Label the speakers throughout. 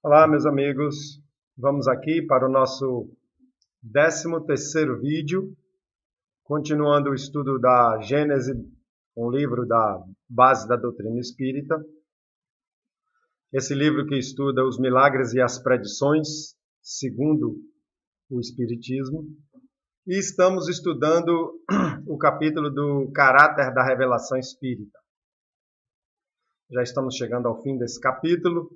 Speaker 1: Olá, meus amigos. Vamos aqui para o nosso 13º vídeo, continuando o estudo da Gênese, um livro da base da doutrina espírita. Esse livro que estuda os milagres e as predições, segundo o Espiritismo. E estamos estudando o capítulo do caráter da revelação espírita. Já estamos chegando ao fim desse capítulo.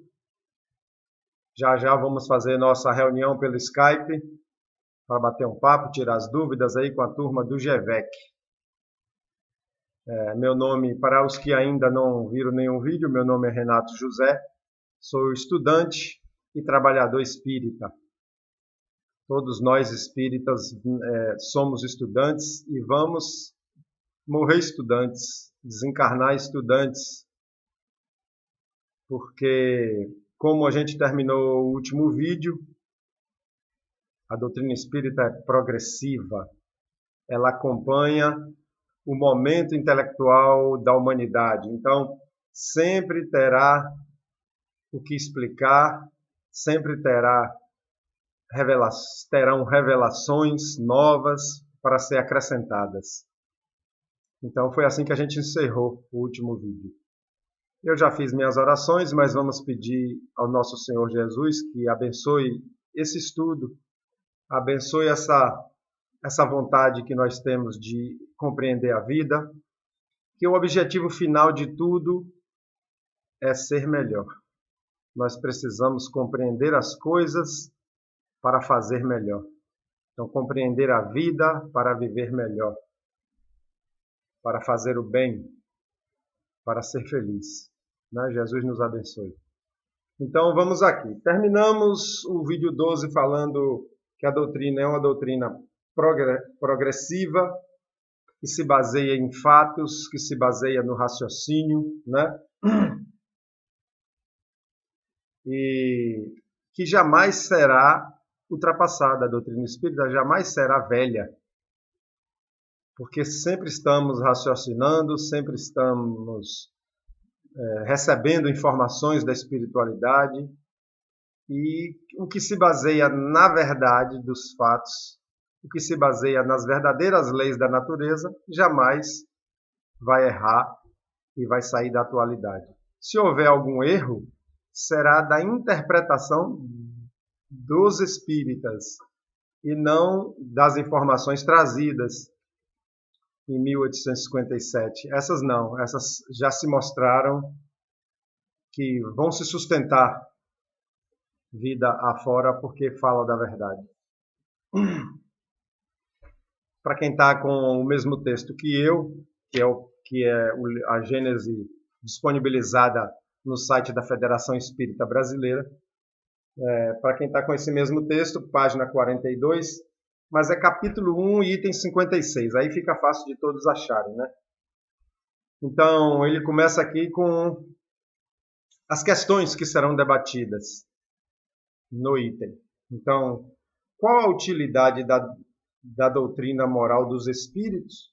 Speaker 1: Já vamos fazer nossa reunião pelo Skype para bater um papo, tirar as dúvidas aí com a turma do GEVEC. Meu nome, para os que ainda não viram nenhum vídeo, meu nome é Renato José, sou estudante e trabalhador espírita. Todos nós espíritas somos estudantes e vamos morrer estudantes, desencarnar estudantes, porque como a gente terminou o último vídeo, a doutrina espírita é progressiva. Ela acompanha o momento intelectual da humanidade. Então, sempre terá o que explicar, sempre terão revelações novas para ser acrescentadas. Então, foi assim que a gente encerrou o último vídeo. Eu já fiz minhas orações, mas vamos pedir ao nosso Senhor Jesus que abençoe esse estudo, abençoe essa vontade que nós temos de compreender a vida, que o objetivo final de tudo é ser melhor. Nós precisamos compreender as coisas para fazer melhor. Então, compreender a vida para viver melhor, para fazer o bem, para ser feliz. Jesus nos abençoe. Então, vamos aqui. Terminamos o vídeo 12 falando que a doutrina é uma doutrina progressiva, que se baseia em fatos, que se baseia no raciocínio, né? E que jamais será ultrapassada. A doutrina espírita jamais será velha, porque sempre estamos raciocinando, sempre estamos recebendo informações da espiritualidade, e o que se baseia na verdade dos fatos, o que se baseia nas verdadeiras leis da natureza, jamais vai errar e vai sair da atualidade. Se houver algum erro, será da interpretação dos espíritas e não das informações trazidas em 1857. Essas não, essas já se mostraram que vão se sustentar vida afora porque fala da verdade. Para quem está com o mesmo texto que eu, que é a Gênese disponibilizada no site da Federação Espírita Brasileira, para quem está com esse mesmo texto, página 42, mas é capítulo 1, item 56, aí fica fácil de todos acharem, né? Então, ele começa aqui com as questões que serão debatidas no item. Então, qual a utilidade da doutrina moral dos espíritos,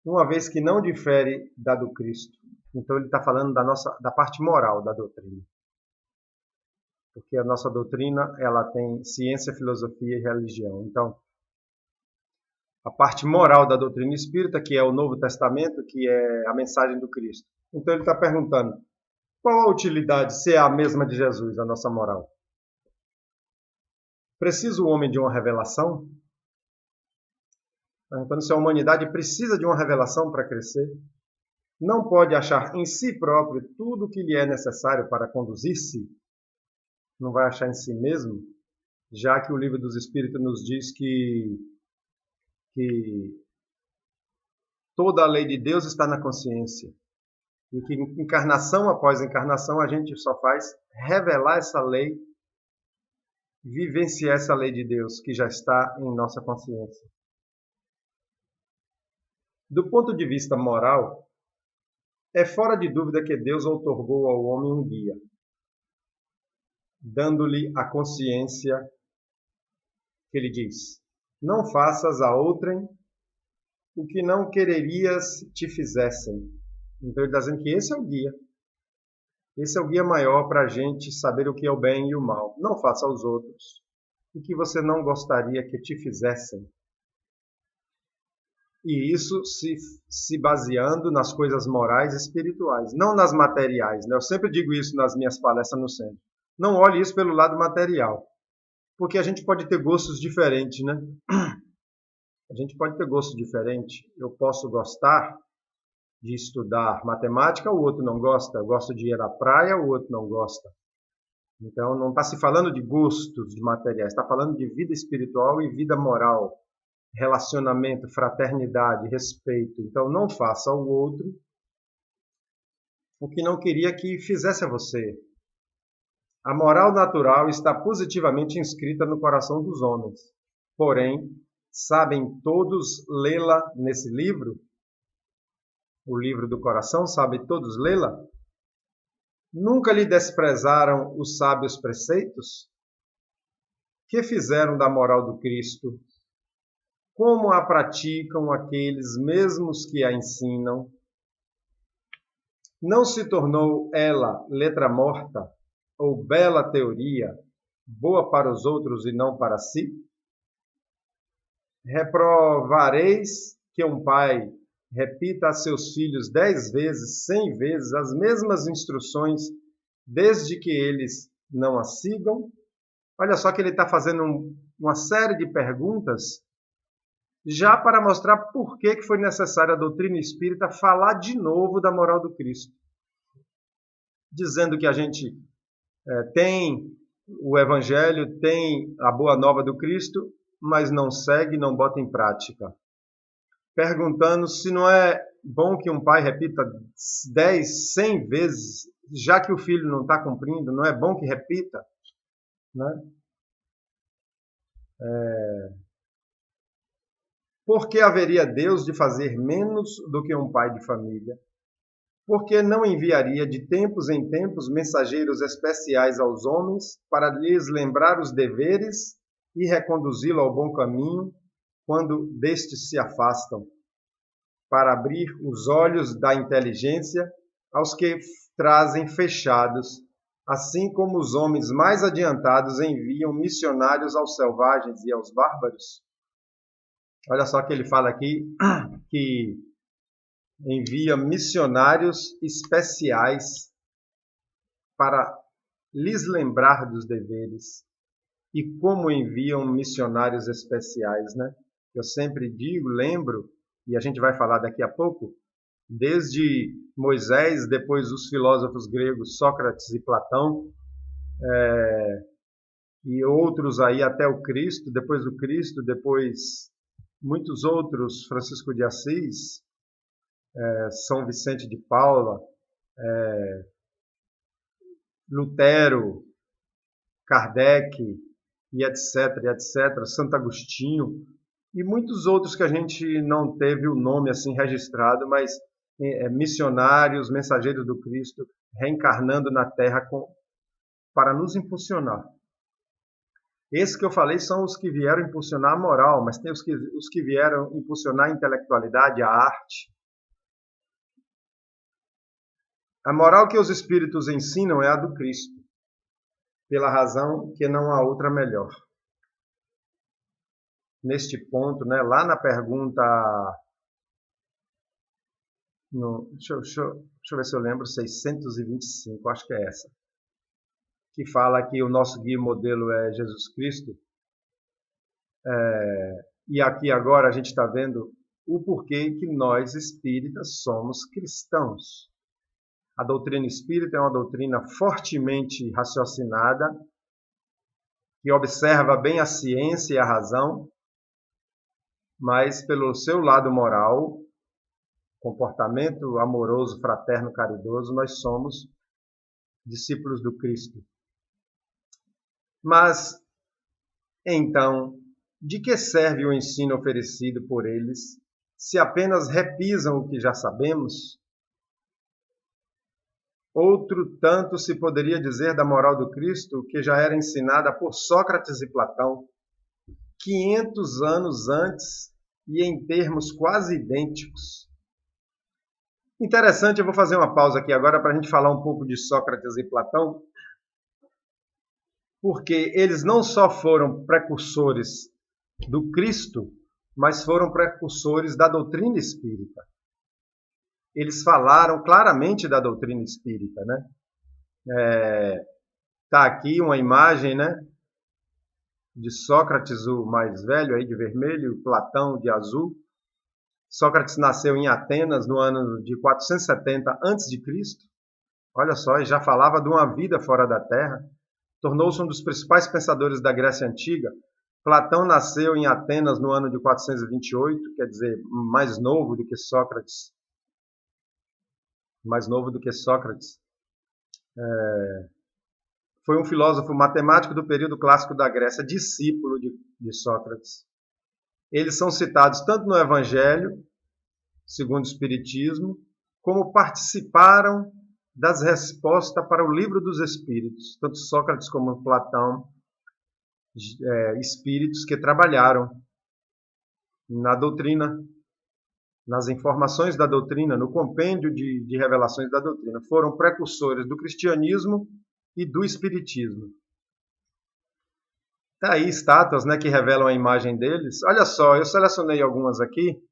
Speaker 1: uma vez que não difere da do Cristo? Então, ele está falando da parte moral da doutrina. Porque a nossa doutrina ela tem ciência, filosofia e religião. Então, a parte moral da doutrina espírita, que é o Novo Testamento, que é a mensagem do Cristo. Então, ele está perguntando, qual a utilidade se é a mesma de Jesus, a nossa moral? Precisa o homem de uma revelação? Perguntando se a humanidade precisa de uma revelação para crescer. Não pode achar em si próprio tudo o que lhe é necessário para conduzir-se? Não vai achar em si mesmo? Já que o Livro dos Espíritos nos diz que toda a lei de Deus está na consciência. E que encarnação após encarnação a gente só faz revelar essa lei, vivenciar essa lei de Deus que já está em nossa consciência. Do ponto de vista moral, é fora de dúvida que Deus outorgou ao homem um guia, dando-lhe a consciência que ele diz: não faças a outrem o que não quererias te fizessem. Então ele está dizendo que esse é o guia. Esse é o guia maior para a gente saber o que é o bem e o mal. Não faça aos outros o que você não gostaria que te fizessem. E isso se baseando nas coisas morais e espirituais, não nas materiais, né? Eu sempre digo isso nas minhas palestras no centro. Não olhe isso pelo lado material, porque a gente pode ter gostos diferentes, né? A gente pode ter gostos diferentes. Eu posso gostar de estudar matemática, o outro não gosta. Eu gosto de ir à praia, o outro não gosta. Então, não está se falando de gostos de materiais, está falando de vida espiritual e vida moral, relacionamento, fraternidade, respeito. Então, não faça ao outro o que não queria que fizesse a você. A moral natural está positivamente inscrita no coração dos homens. Porém, sabem todos lê-la nesse livro? O livro do coração, sabem todos lê-la? Nunca lhe desprezaram os sábios preceitos? Que fizeram da moral do Cristo? Como a praticam aqueles mesmos que a ensinam? Não se tornou ela letra morta ou bela teoria, boa para os outros e não para si? Reprovareis que um pai repita a seus filhos 10 vezes, 100 vezes as mesmas instruções, desde que eles não as sigam? Olha só que ele está fazendo uma série de perguntas já para mostrar por que foi necessária a doutrina espírita falar de novo da moral do Cristo. Dizendo que a gente tem o Evangelho, tem a boa nova do Cristo, mas não segue, não bota em prática. Perguntando se não é bom que um pai repita 10, 100 vezes, já que o filho não está cumprindo, não é bom que repita? Né? Por que haveria Deus de fazer menos do que um pai de família? Por que não enviaria de tempos em tempos mensageiros especiais aos homens para lhes lembrar os deveres e reconduzi-lo ao bom caminho quando destes se afastam, para abrir os olhos da inteligência aos que trazem fechados, assim como os homens mais adiantados enviam missionários aos selvagens e aos bárbaros? Olha só que ele fala aqui que envia missionários especiais para lhes lembrar dos deveres. E como enviam missionários especiais, né? Eu sempre digo, lembro, e a gente vai falar daqui a pouco, desde Moisés, depois os filósofos gregos Sócrates e Platão, e outros aí até o Cristo, depois muitos outros, Francisco de Assis, São Vicente de Paula, Lutero, Kardec, e etc., Santo Agostinho, e muitos outros que a gente não teve o nome assim registrado, mas missionários, mensageiros do Cristo, reencarnando na Terra para nos impulsionar. Esses que eu falei são os que vieram impulsionar a moral, mas tem os que vieram impulsionar a intelectualidade, a arte. A moral que os espíritos ensinam é a do Cristo, pela razão que não há outra melhor. Neste ponto, né, lá na pergunta... deixa eu ver se eu lembro, 625, acho que é essa. Que fala que o nosso guia modelo é Jesus Cristo. E aqui agora a gente está vendo o porquê que nós espíritas somos cristãos. A doutrina espírita é uma doutrina fortemente raciocinada, que observa bem a ciência e a razão, mas pelo seu lado moral, comportamento amoroso, fraterno, caridoso, nós somos discípulos do Cristo. Mas, então, de que serve o ensino oferecido por eles, se apenas repisam o que já sabemos? Outro tanto se poderia dizer da moral do Cristo, que já era ensinada por Sócrates e Platão, 500 anos antes e em termos quase idênticos. Interessante, eu vou fazer uma pausa aqui agora para a gente falar um pouco de Sócrates e Platão, porque eles não só foram precursores do Cristo, mas foram precursores da doutrina espírita. Eles falaram claramente da doutrina espírita, né? Tá aqui uma imagem, né, de Sócrates, o mais velho, aí de vermelho, Platão de azul. Sócrates nasceu em Atenas no ano de 470 a.C. Olha só, e já falava de uma vida fora da Terra. Tornou-se um dos principais pensadores da Grécia Antiga. Platão nasceu em Atenas no ano de 428, quer dizer, mais novo do que Sócrates. Mais novo do que Sócrates. Foi um filósofo matemático do período clássico da Grécia, discípulo de Sócrates. Eles são citados tanto no Evangelho, segundo o Espiritismo, como participaram das respostas para o Livro dos Espíritos. Tanto Sócrates como Platão, espíritos que trabalharam na doutrina, nas informações da doutrina, no compêndio de revelações da doutrina. Foram precursores do cristianismo e do espiritismo. Tá aí estátuas, né, que revelam a imagem deles. Olha só, eu selecionei algumas aqui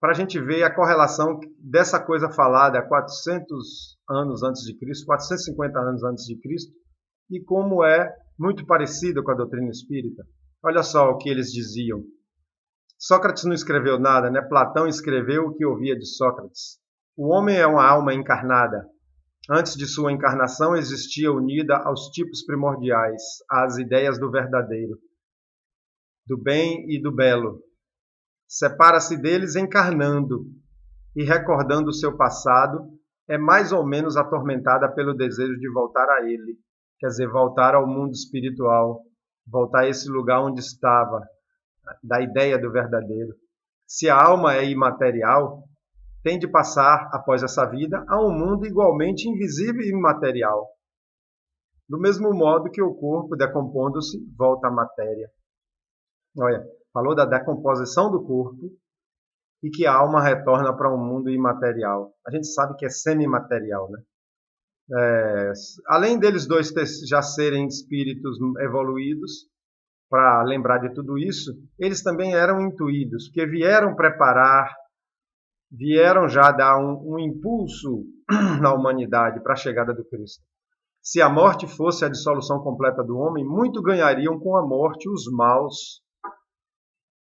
Speaker 1: para a gente ver a correlação dessa coisa falada há 400 anos antes de Cristo, 450 anos antes de Cristo, e como é muito parecido com a doutrina espírita. Olha só o que eles diziam. Sócrates não escreveu nada, né? Platão escreveu o que ouvia de Sócrates. O homem é uma alma encarnada. Antes de sua encarnação, existia unida aos tipos primordiais, às ideias do verdadeiro, do bem e do belo. Separa-se deles encarnando e recordando o seu passado, é mais ou menos atormentada pelo desejo de voltar a ele, quer dizer, voltar ao mundo espiritual, voltar a esse lugar onde estava, da ideia do verdadeiro. Se a alma é imaterial, tem de passar, após essa vida, a um mundo igualmente invisível e imaterial. Do mesmo modo que o corpo, decompondo-se, volta à matéria. Olha, falou da decomposição do corpo e que a alma retorna para um mundo imaterial. A gente sabe que é semi-material, né? Além deles dois já serem espíritos evoluídos, para lembrar de tudo isso, eles também eram intuídos, porque vieram preparar, vieram já dar um impulso na humanidade para a chegada do Cristo. Se a morte fosse a dissolução completa do homem, muito ganhariam com a morte os maus,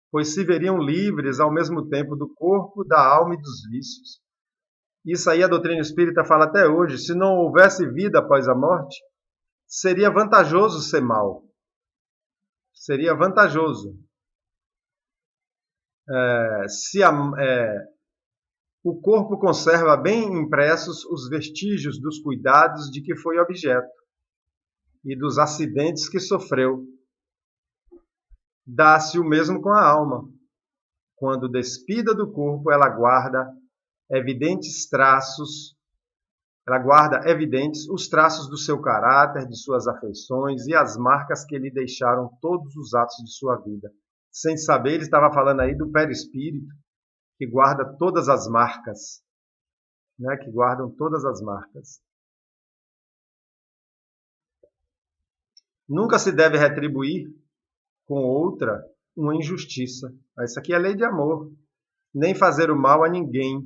Speaker 1: pois se veriam livres ao mesmo tempo do corpo, da alma e dos vícios. Isso aí a doutrina espírita fala até hoje. Se não houvesse vida após a morte, seria vantajoso ser mau. Seria vantajoso. O corpo conserva bem impressos os vestígios dos cuidados de que foi objeto e dos acidentes que sofreu. Dá-se o mesmo com a alma. Quando despida do corpo, ela guarda evidentes os traços do seu caráter, de suas afeições e as marcas que lhe deixaram todos os atos de sua vida. Sem saber, ele estava falando aí do perispírito, que guarda todas as marcas, né? Que guardam todas as marcas. Nunca se deve retribuir com outra uma injustiça. Isso aqui é lei de amor. Nem fazer o mal a ninguém,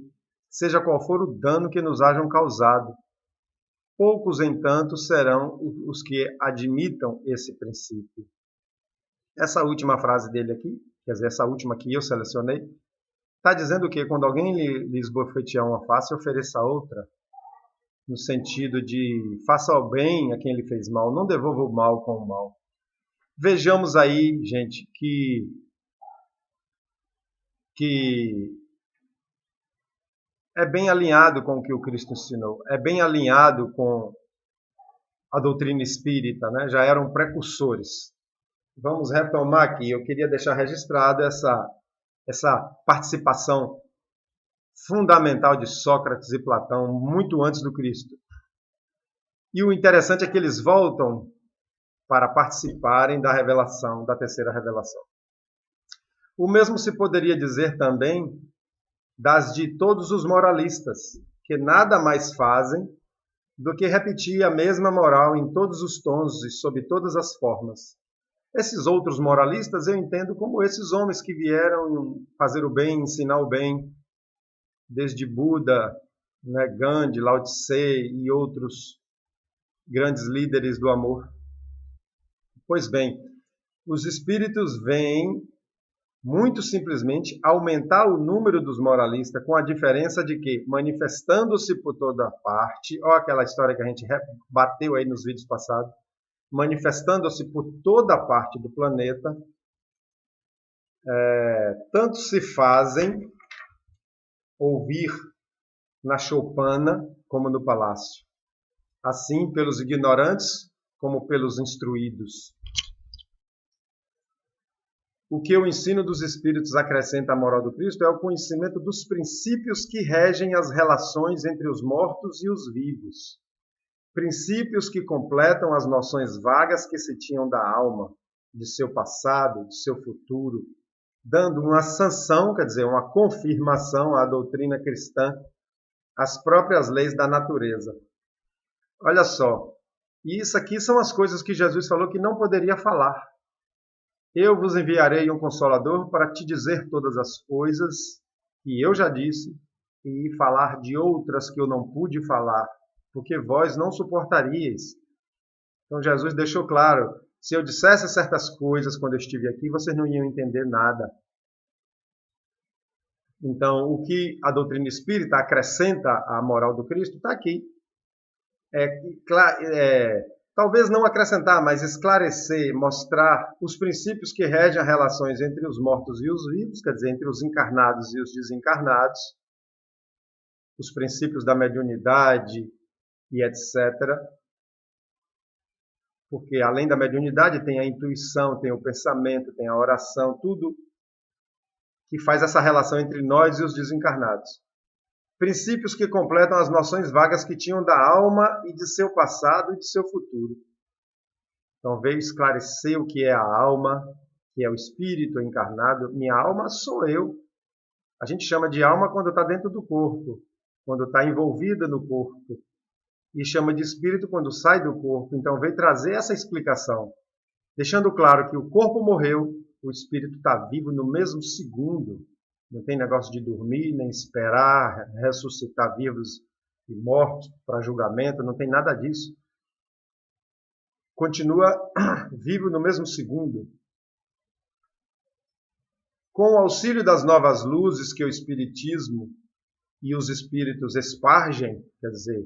Speaker 1: seja qual for o dano que nos hajam causado. Poucos, entanto, serão os que admitam esse princípio. Essa última frase dele aqui, quer dizer, essa última que eu selecionei, está dizendo que quando alguém lhe esbofetear uma face, ofereça outra, no sentido de faça o bem a quem lhe fez mal, não devolva o mal com o mal. Vejamos aí, gente, que é bem alinhado com o que o Cristo ensinou, é bem alinhado com a doutrina espírita, né? Já eram precursores. Vamos retomar aqui, eu queria deixar registrado essa participação fundamental de Sócrates e Platão, muito antes do Cristo. E o interessante é que eles voltam para participarem da revelação, da terceira revelação. O mesmo se poderia dizer também das de todos os moralistas, que nada mais fazem do que repetir a mesma moral em todos os tons e sob todas as formas. Esses outros moralistas eu entendo como esses homens que vieram fazer o bem, ensinar o bem, desde Buda, né, Gandhi, Lao Tse e outros grandes líderes do amor. Pois bem, os espíritos vêm muito simplesmente aumentar o número dos moralistas, com a diferença de que, manifestando-se por toda parte, olha aquela história que a gente bateu aí nos vídeos passados, manifestando-se por toda parte do planeta, tanto se fazem ouvir na choupana como no palácio, assim pelos ignorantes como pelos instruídos. O que o ensino dos Espíritos acrescenta à moral do Cristo é o conhecimento dos princípios que regem as relações entre os mortos e os vivos. Princípios que completam as noções vagas que se tinham da alma, de seu passado, de seu futuro, dando uma sanção, quer dizer, uma confirmação à doutrina cristã, às próprias leis da natureza. Olha só, e isso aqui são as coisas que Jesus falou que não poderia falar. Eu vos enviarei um Consolador para te dizer todas as coisas que eu já disse e falar de outras que eu não pude falar, porque vós não suportaríeis. Então Jesus deixou claro, se eu dissesse certas coisas quando eu estive aqui, vocês não iam entender nada. Então, o que a doutrina espírita acrescenta à moral do Cristo está aqui. Talvez não acrescentar, mas esclarecer, mostrar os princípios que regem as relações entre os mortos e os vivos, quer dizer, entre os encarnados e os desencarnados, os princípios da mediunidade e etc. Porque além da mediunidade tem a intuição, tem o pensamento, tem a oração, tudo que faz essa relação entre nós e os desencarnados. Princípios que completam as noções vagas que tinham da alma e de seu passado e de seu futuro. Então veio esclarecer o que é a alma, que é o espírito encarnado. Minha alma sou eu. A gente chama de alma quando está dentro do corpo, quando está envolvida no corpo. E chama de espírito quando sai do corpo. Então veio trazer essa explicação, deixando claro que o corpo morreu, o espírito está vivo no mesmo segundo. Não tem negócio de dormir, nem esperar, ressuscitar vivos e mortos para julgamento, não tem nada disso. Continua vivo no mesmo segundo. Com o auxílio das novas luzes que o Espiritismo e os espíritos espargem, quer dizer,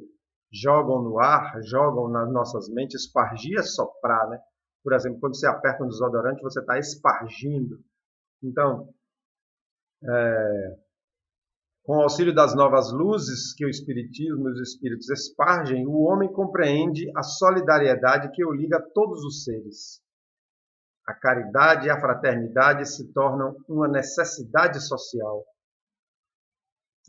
Speaker 1: jogam no ar, jogam nas nossas mentes, espargir é soprar, né? Por exemplo, quando você aperta um desodorante, você está espargindo. Então, com o auxílio das novas luzes que o Espiritismo e os Espíritos espargem, o homem compreende a solidariedade que o liga a todos os seres. A caridade e a fraternidade se tornam uma necessidade social.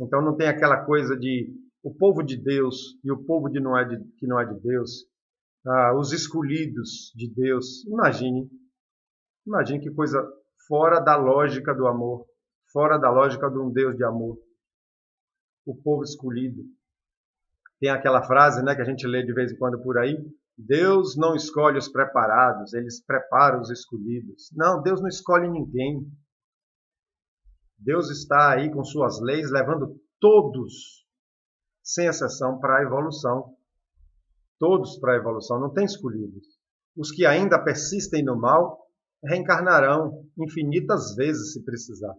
Speaker 1: Então não tem aquela coisa de o povo de Deus e o povo que não é de Deus, os escolhidos de Deus. Imagine que coisa fora da lógica do amor, fora da lógica de um Deus de amor. O povo escolhido. Tem aquela frase, né, que a gente lê de vez em quando por aí, Deus não escolhe os preparados, ele prepara os escolhidos. Não, Deus não escolhe ninguém. Deus está aí com suas leis, levando todos, sem exceção, para a evolução. Todos para a evolução, não tem escolhidos. Os que ainda persistem no mal, reencarnarão infinitas vezes se precisar.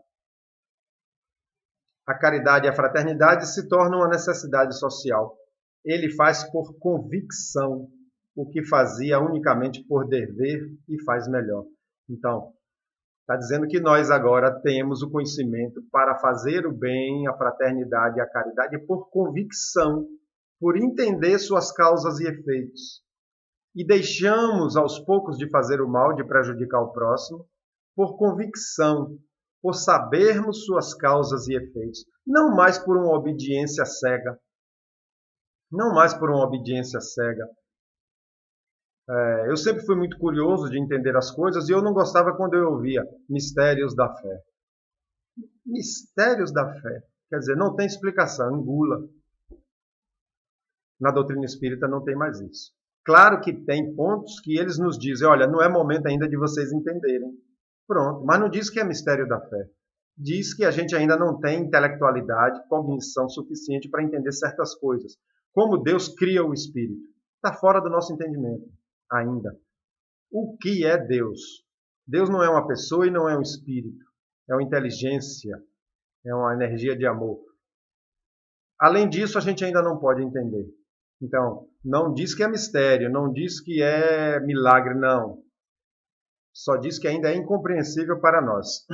Speaker 1: A caridade e a fraternidade se tornam uma necessidade social. Ele faz por convicção o que fazia unicamente por dever e faz melhor. Então, está dizendo que nós agora temos o conhecimento para fazer o bem, a fraternidade e a caridade por convicção, por entender suas causas e efeitos. E deixamos aos poucos de fazer o mal, de prejudicar o próximo, por convicção, por sabermos suas causas e efeitos, não mais por uma obediência cega. Não mais por uma obediência cega. Eu sempre fui muito curioso de entender as coisas e eu não gostava quando eu ouvia mistérios da fé. Mistérios da fé. Quer dizer, não tem explicação, engula. Na doutrina espírita não tem mais isso. Claro que tem pontos que eles nos dizem, olha, não é momento ainda de vocês entenderem. Pronto, mas não diz que é mistério da fé. Diz que a gente ainda não tem intelectualidade, cognição suficiente para entender certas coisas. Como Deus cria o espírito. Está fora do nosso entendimento ainda. O que é Deus? Deus não é uma pessoa e não é um espírito. É uma inteligência, é uma energia de amor. Além disso, a gente ainda não pode entender. Então, não diz que é mistério, não diz que é milagre, não. Só diz que ainda é incompreensível para nós.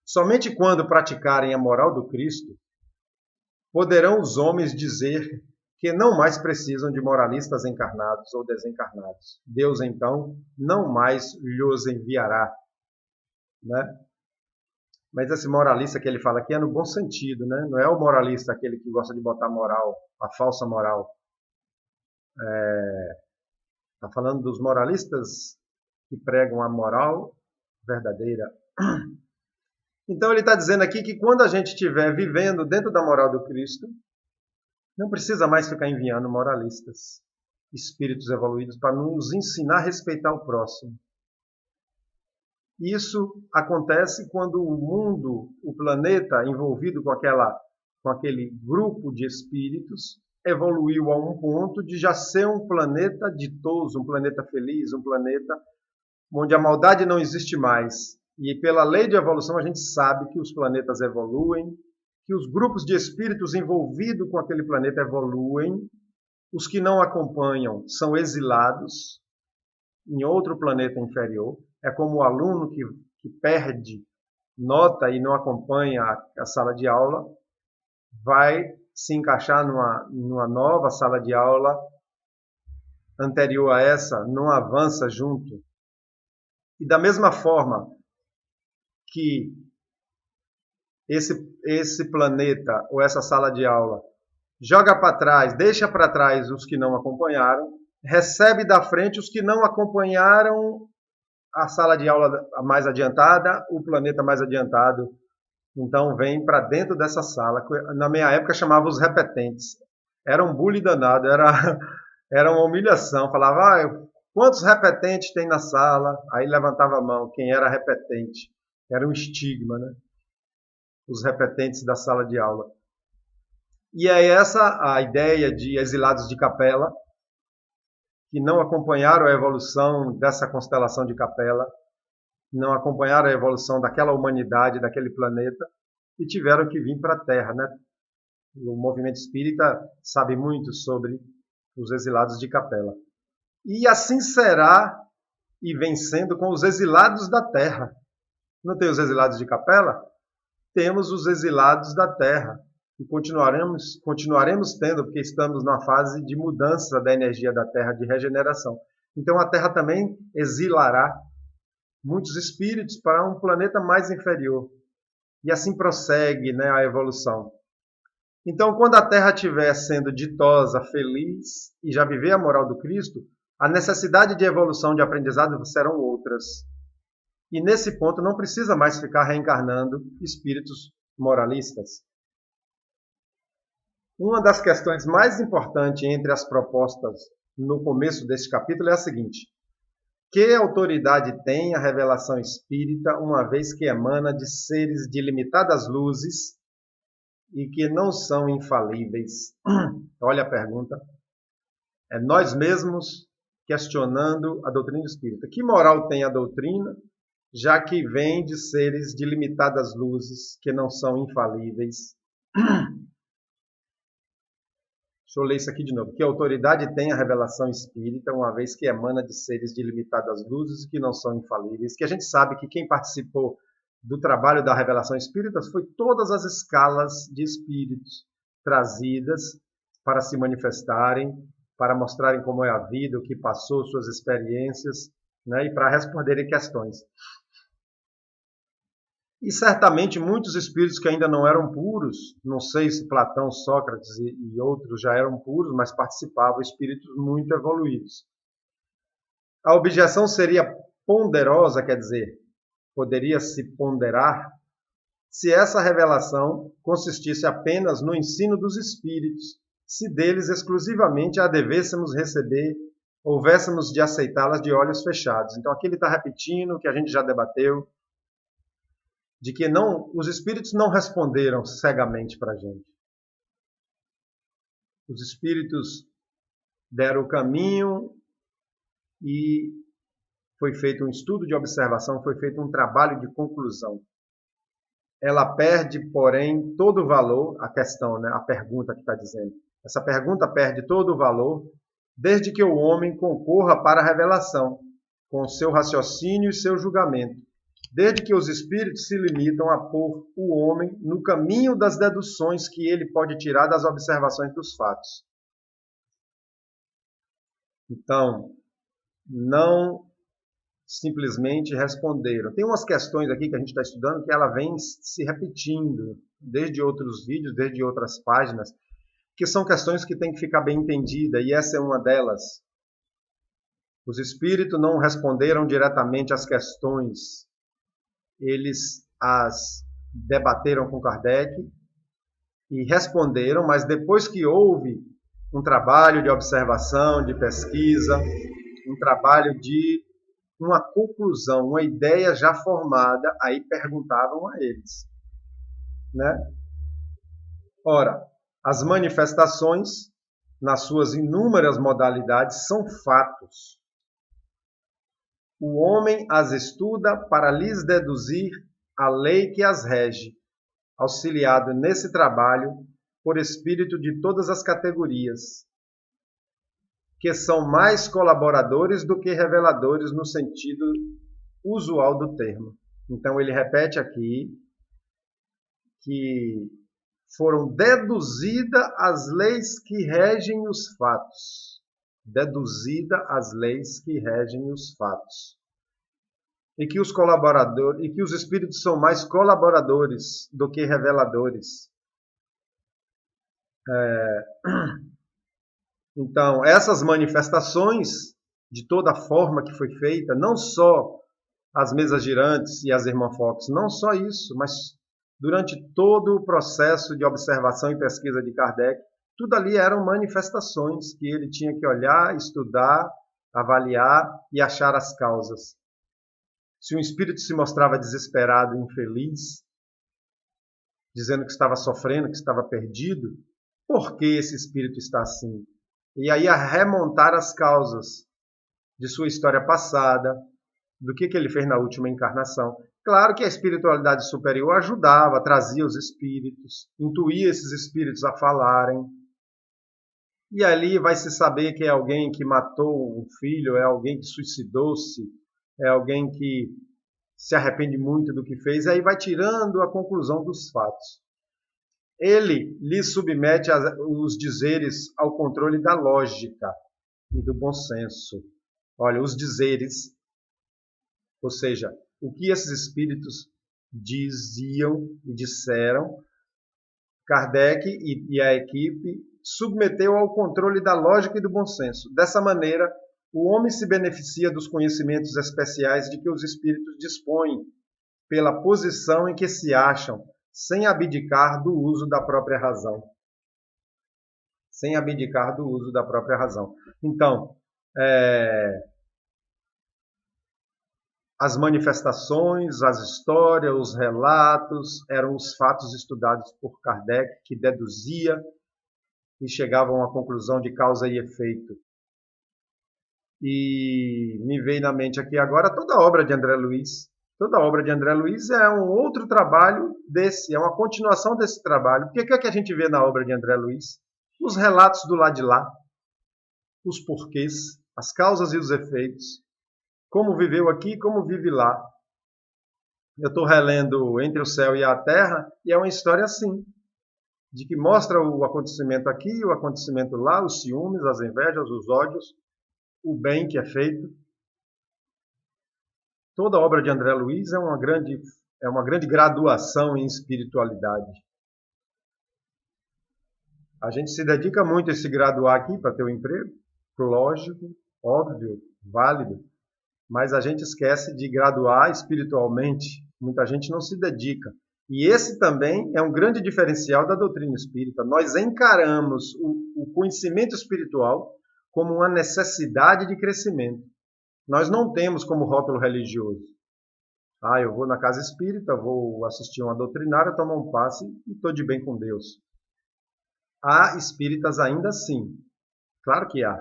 Speaker 1: Somente quando praticarem a moral do Cristo, poderão os homens dizer que não mais precisam de moralistas encarnados ou desencarnados. Deus, então, não mais lhos enviará. Né? Mas esse moralista que ele fala aqui é no bom sentido, né? Não é o moralista aquele que gosta de botar moral, a falsa moral. Está falando dos moralistas que pregam a moral verdadeira. Então ele está dizendo aqui que quando a gente estiver vivendo dentro da moral do Cristo, não precisa mais ficar enviando moralistas, espíritos evoluídos, para nos ensinar a respeitar o próximo. Isso acontece quando o mundo, o planeta envolvido com aquele grupo de espíritos, evoluiu a um ponto de já ser um planeta ditoso, um planeta feliz, um planeta onde a maldade não existe mais. E pela lei de evolução a gente sabe que os planetas evoluem, que os grupos de espíritos envolvidos com aquele planeta evoluem, os que não acompanham são exilados em outro planeta inferior. É como o aluno que perde nota e não acompanha a sala de aula, vai se encaixar numa nova sala de aula anterior a essa, não avança junto. E da mesma forma que esse planeta ou essa sala de aula joga para trás, deixa para trás os que não acompanharam, recebe da frente os que não acompanharam a sala de aula mais adiantada, o planeta mais adiantado. Então vem para dentro dessa sala. Na minha época chamava os repetentes. Era um bullying danado, era uma humilhação. Falava, quantos repetentes tem na sala? Aí levantava a mão, quem era repetente. Era um estigma, né? Os repetentes da sala de aula. E é essa a ideia de exilados de Capela, que não acompanharam a evolução dessa constelação de Capela, não acompanharam a evolução daquela humanidade, daquele planeta, e tiveram que vir para a Terra. Né? O movimento espírita sabe muito sobre os exilados de Capela. E assim será e vem sendo com os exilados da Terra. Não tem os exilados de Capela? Temos os exilados da Terra. E continuaremos tendo, porque estamos na fase de mudança da energia da Terra, de regeneração. Então a Terra também exilará muitos espíritos para um planeta mais inferior. E assim prossegue, né, a evolução. Então, quando a Terra estiver sendo ditosa, feliz, e já viver a moral do Cristo, a necessidade de evolução, de aprendizado serão outras. E nesse ponto não precisa mais ficar reencarnando espíritos moralistas. Uma das questões mais importantes entre as propostas no começo deste capítulo é a seguinte: que autoridade tem a revelação espírita, uma vez que emana de seres de limitadas luzes e que não são infalíveis? Olha a pergunta. É nós mesmos questionando a doutrina espírita. Que moral tem a doutrina, já que vem de seres de limitadas luzes que não são infalíveis? Deixa eu ler isso aqui de novo. Que autoridade tem a revelação espírita, uma vez que emana de seres de limitadas luzes que não são infalíveis? Que a gente sabe que quem participou do trabalho da revelação espírita foi todas as escalas de espíritos trazidas para se manifestarem, para mostrarem como é a vida, o que passou, suas experiências, né, e para responderem questões. E certamente muitos espíritos que ainda não eram puros, não sei se Platão, Sócrates e outros já eram puros, mas participavam, espíritos muito evoluídos. A objeção seria ponderosa, quer dizer, poderia se ponderar se essa revelação consistisse apenas no ensino dos espíritos, se deles exclusivamente a devêssemos receber, houvéssemos de aceitá-las de olhos fechados. Então aqui ele está repetindo o que a gente já debateu, de que os espíritos não responderam cegamente para a gente. Os espíritos deram o caminho e foi feito um estudo de observação, foi feito um trabalho de conclusão. Ela perde, porém, todo o valor, a questão, né, a pergunta que está dizendo. Essa pergunta perde todo o valor desde que o homem concorra para a revelação, com seu raciocínio e seu julgamento. Desde que os espíritos se limitam a pôr o homem no caminho das deduções que ele pode tirar das observações dos fatos. Então, não simplesmente responderam. Tem umas questões aqui que a gente está estudando que ela vem se repetindo desde outros vídeos, desde outras páginas, que são questões que têm que ficar bem entendida, e essa é uma delas. Os espíritos não responderam diretamente às questões, eles as debateram com Kardec e responderam, mas depois que houve um trabalho de observação, de pesquisa, um trabalho de uma conclusão, uma ideia já formada, aí perguntavam a eles, né? Ora, as manifestações, nas suas inúmeras modalidades, são fatos. O homem as estuda para lhes deduzir a lei que as rege, auxiliado nesse trabalho por espírito de todas as categorias, que são mais colaboradores do que reveladores no sentido usual do termo. Então ele repete aqui que foram deduzidas as leis que regem os fatos. Deduzida as leis que regem os fatos. E que os colaboradores, e que os espíritos são mais colaboradores do que reveladores. Então, essas manifestações, de toda forma que foi feita, não só as mesas girantes e as Irmã Fox, não só isso, mas durante todo o processo de observação e pesquisa de Kardec, tudo ali eram manifestações que ele tinha que olhar, estudar, avaliar e achar as causas. Se um espírito se mostrava desesperado e infeliz, dizendo que estava sofrendo, que estava perdido, por que esse espírito está assim? E aí a remontar as causas de sua história passada, do que ele fez na última encarnação. Claro que a espiritualidade superior ajudava, trazia os espíritos, intuía esses espíritos a falarem. E ali vai se saber que é alguém que matou um filho, é alguém que suicidou-se, é alguém que se arrepende muito do que fez, e aí vai tirando a conclusão dos fatos. Ele lhe submete os dizeres ao controle da lógica e do bom senso. Olha, os dizeres, ou seja, o que esses espíritos diziam e disseram, Kardec e a equipe submeteu ao controle da lógica e do bom senso. Dessa maneira, o homem se beneficia dos conhecimentos especiais de que os espíritos dispõem pela posição em que se acham, sem abdicar do uso da própria razão. Sem abdicar do uso da própria razão. Então, as manifestações, as histórias, os relatos, eram os fatos estudados por Kardec, que deduzia e chegava a uma conclusão de causa e efeito. E me veio na mente aqui agora toda a obra de André Luiz. Toda a obra de André Luiz é um outro trabalho desse, é uma continuação desse trabalho. O que é que a gente vê na obra de André Luiz? Os relatos do lado de lá, os porquês, as causas e os efeitos, como viveu aqui e como vive lá. Eu estou relendo Entre o Céu e a Terra e é uma história assim, de que mostra o acontecimento aqui, o acontecimento lá, os ciúmes, as invejas, os ódios, o bem que é feito. Toda a obra de André Luiz é uma grande graduação em espiritualidade. A gente se dedica muito a se graduar aqui para ter um emprego, lógico, óbvio, válido, mas a gente esquece de graduar espiritualmente. Muita gente não se dedica. E esse também é um grande diferencial da doutrina espírita. Nós encaramos o conhecimento espiritual como uma necessidade de crescimento. Nós não temos como rótulo religioso. Eu vou na casa espírita, vou assistir uma doutrinária, tomar um passe e estou de bem com Deus. Há espíritas ainda sim, claro que há,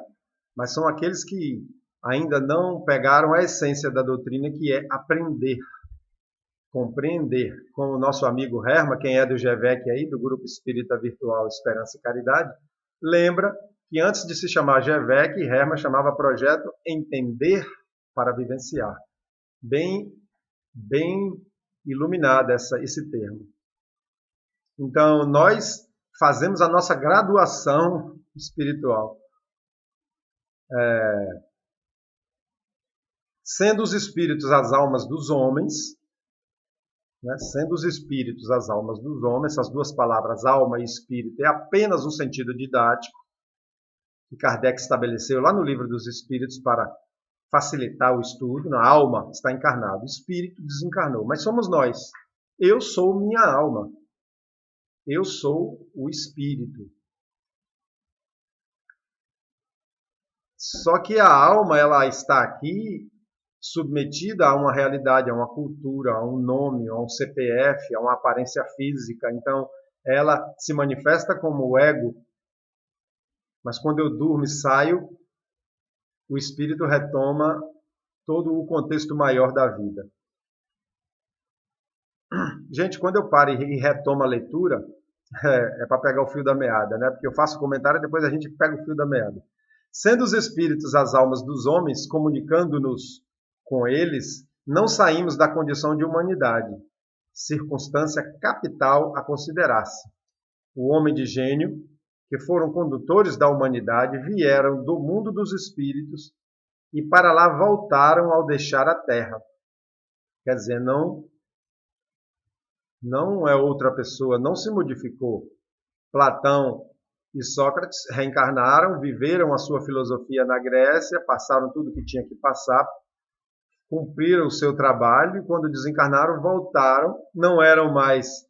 Speaker 1: mas são aqueles que ainda não pegaram a essência da doutrina, que é aprender, compreender. Como o nosso amigo Herma, quem é do GEVEC aí, do Grupo Espírita Virtual Esperança e Caridade, lembra que antes de se chamar GEVEC, Herma chamava projeto Entender para Vivenciar. Bem iluminado esse termo. Então, nós fazemos a nossa graduação espiritual. Sendo os espíritos as almas dos homens, né? Sendo os espíritos as almas dos homens, essas duas palavras, alma e espírito, é apenas um sentido didático que Kardec estabeleceu lá no Livro dos Espíritos para facilitar o estudo. A alma está encarnada, o espírito desencarnou, mas somos nós. Eu sou minha alma. Eu sou o espírito. Só que a alma, ela está aqui submetida a uma realidade, a uma cultura, a um nome, a um CPF, a uma aparência física. Então, ela se manifesta como o ego, mas quando eu durmo e saio, o espírito retoma todo o contexto maior da vida. Gente, quando eu paro e retomo a leitura, é para pegar o fio da meada, né? Porque eu faço o comentário e depois a gente pega o fio da meada. Sendo os espíritos as almas dos homens, comunicando-nos com eles, não saímos da condição de humanidade, circunstância capital a considerar-se. O homem de gênio, que foram condutores da humanidade, vieram do mundo dos espíritos e para lá voltaram ao deixar a Terra. Quer dizer, não é outra pessoa, não se modificou. Platão e Sócrates reencarnaram, viveram a sua filosofia na Grécia, passaram tudo o que tinha que passar, cumpriram o seu trabalho e quando desencarnaram voltaram, não eram mais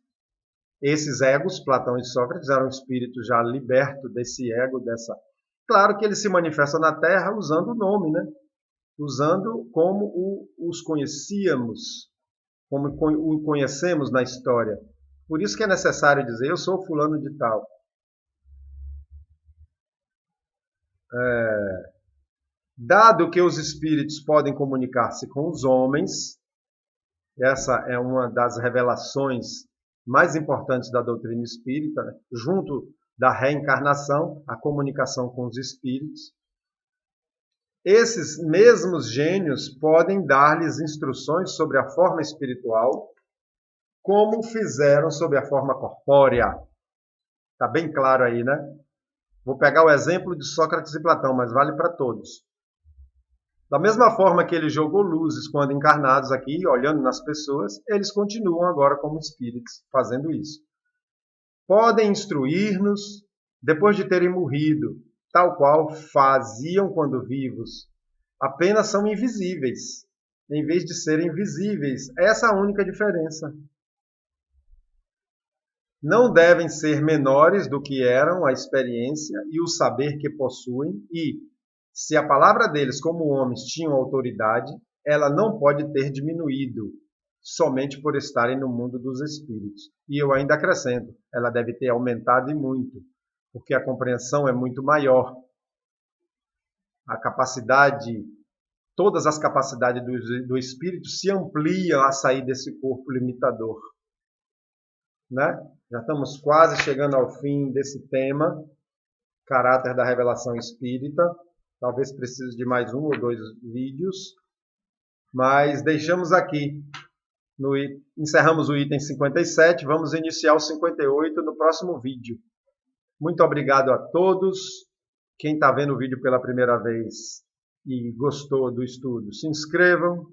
Speaker 1: esses egos, Platão e Sócrates, eram espíritos já libertos desse ego, dessa... Claro que eles se manifestam na Terra usando o nome, né? Usando como os conhecíamos, como o conhecemos na história. Por isso que é necessário dizer, eu sou fulano de tal. Dado que os espíritos podem comunicar-se com os homens, essa é uma das revelações mais importantes da doutrina espírita, né? Junto da reencarnação, a comunicação com os espíritos. Esses mesmos gênios podem dar-lhes instruções sobre a forma espiritual, como fizeram sobre a forma corpórea. Está bem claro aí, né? Vou pegar o exemplo de Sócrates e Platão, mas vale para todos. Da mesma forma que ele jogou luzes quando encarnados aqui, olhando nas pessoas, eles continuam agora como espíritos, fazendo isso. Podem instruir-nos depois de terem morrido, tal qual faziam quando vivos. Apenas são invisíveis, em vez de serem visíveis. Essa é a única diferença. Não devem ser menores do que eram a experiência e o saber que possuem e, se a palavra deles como homens tinham autoridade, ela não pode ter diminuído, somente por estarem no mundo dos espíritos. E eu ainda acrescento, ela deve ter aumentado e muito, porque a compreensão é muito maior. A capacidade, todas as capacidades do espírito se ampliam a sair desse corpo limitador. Né? Já estamos quase chegando ao fim desse tema, caráter da revelação espírita. Talvez precise de mais 1 ou 2 vídeos, mas deixamos aqui. Encerramos o item 57, vamos iniciar o 58 no próximo vídeo. Muito obrigado a todos. Quem está vendo o vídeo pela primeira vez e gostou do estudo, se inscrevam.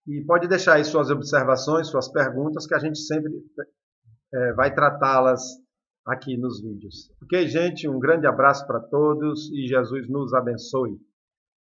Speaker 1: E pode deixar aí suas observações, suas perguntas, que a gente sempre vai tratá-las aqui nos vídeos. Ok, gente? Um grande abraço para todos e Jesus nos abençoe.